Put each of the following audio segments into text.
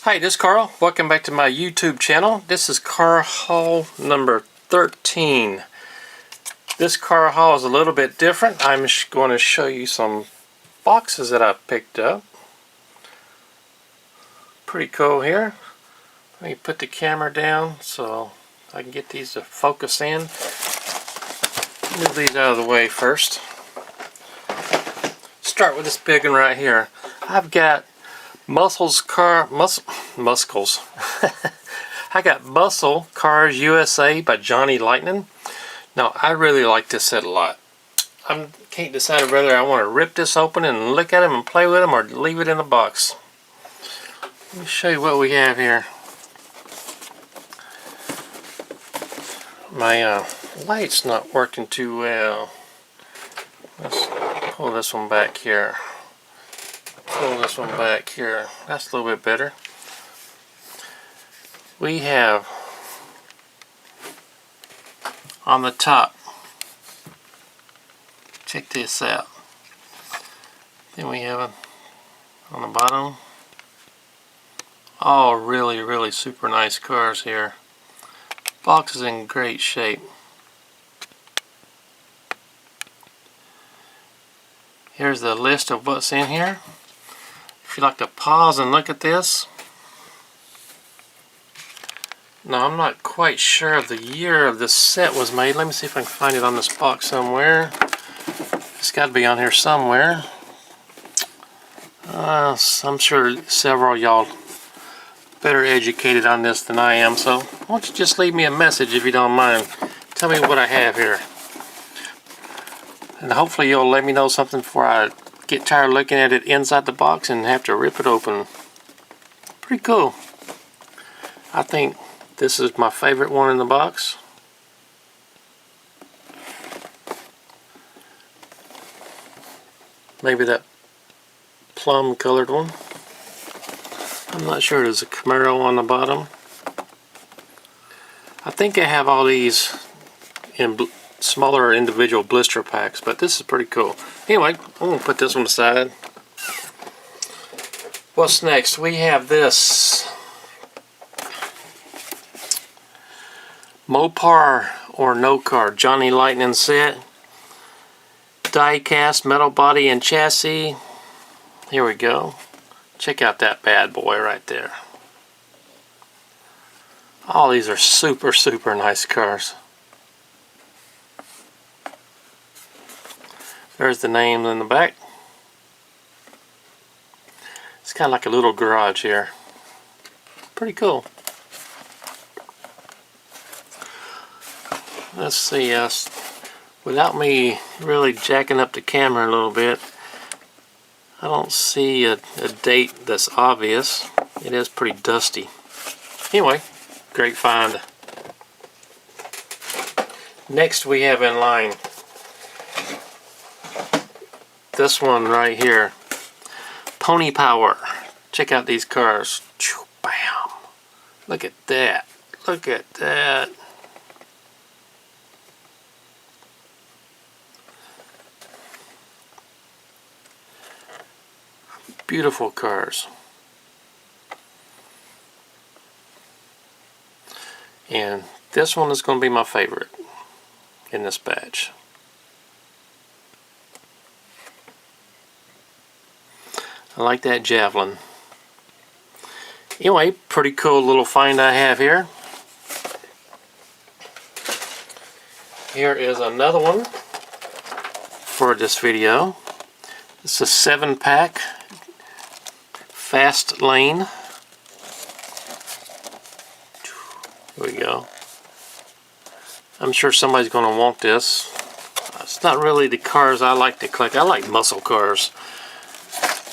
Hi, this is Carl. Welcome back to my YouTube channel. This is car haul number 13. This car haul is a little bit different. I'm going to show you some boxes that I picked up. Pretty cool here. Let me put the camera down so I can get these to focus in. Move these out of the way first. Start with this big one right here. I've got Muscles. I got Muscle Cars USA by Johnny Lightning. Now I really like this set a lot. I can't decide whether I want to rip this open and look at them and play with them or leave it in the box. Let me show you what we have here. My light's not working too well. Let's pull this one back here. Pull this one back here. That's a little bit better. We have on the top, check this out. Then we have on the bottom, all really super nice cars here. Box is in great shape. Here's the list of what's in here. If you'd like to pause and look at this. Now I'm not quite sure of the year of this set was made. Let me see if I can find it on this box somewhere. It's got to be on here somewhere. I'm sure several of y'all better educated on this than I am, so why don't you just leave me a message if you don't mind. Tell me what I have here. And hopefully you'll let me know something before I get tired of looking at it inside the box and have to rip it open. Pretty cool. I think this is my favorite one in the box. Maybe that plum colored one. I'm not sure. There's a Camaro on the bottom. I think I have all these in smaller individual blister packs, but this is pretty cool. Anyway, I'm going to put this one aside. What's next? We have this Mopar or No Car Johnny Lightning set. Diecast metal body and chassis. Here we go. Check out that bad boy right there. All these are super nice cars. There's the name in the back. It's kind of like a little garage here. Pretty cool. Let's see, without me really jacking up the camera a little bit, I don't see a date that's obvious. It is pretty dusty. Anyway, great find. Next we have in line this one right here. Pony Power. Check out these cars. Bam! Look at that. Look at that. Beautiful cars. And this one is going to be my favorite in this batch. I like that Javelin. Anyway, pretty cool little find I have here. Here is another one for this video. It's a 7-pack Fast Lane. Here we go. I'm sure somebody's going to want this. It's not really the cars I like to collect. I like muscle cars.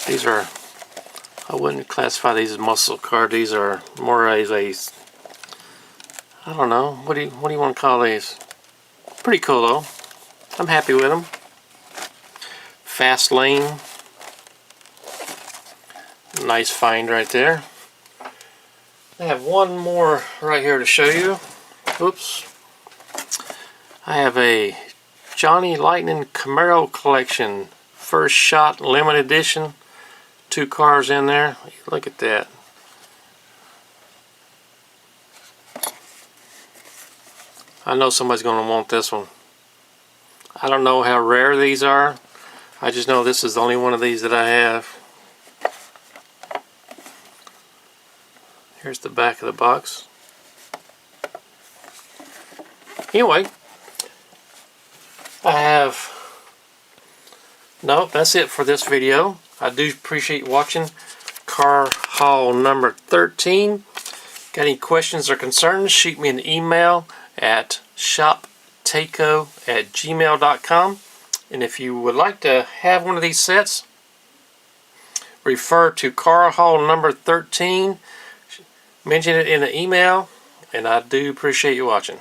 These are, I wouldn't classify these as muscle cars. These are more as a, I don't know, what do you want to call these? Pretty cool though. I'm happy with them. Fast Lane. Nice find right there. I have one more right here to show you. Oops. I have a Johnny Lightning Camaro collection. First shot limited edition. 2 cars in there. Look at that. I know somebody's going to want this one. I don't know how rare these are. I just know this is the only one of these that I have. Here's the back of the box. Anyway, that's it for this video. I do appreciate watching car haul number 13. Got any questions or concerns, shoot me an email at shoptaco@gmail.com. And if you would like to have one of these sets, refer to car haul number 13. Mention it in the email, and I do appreciate you watching.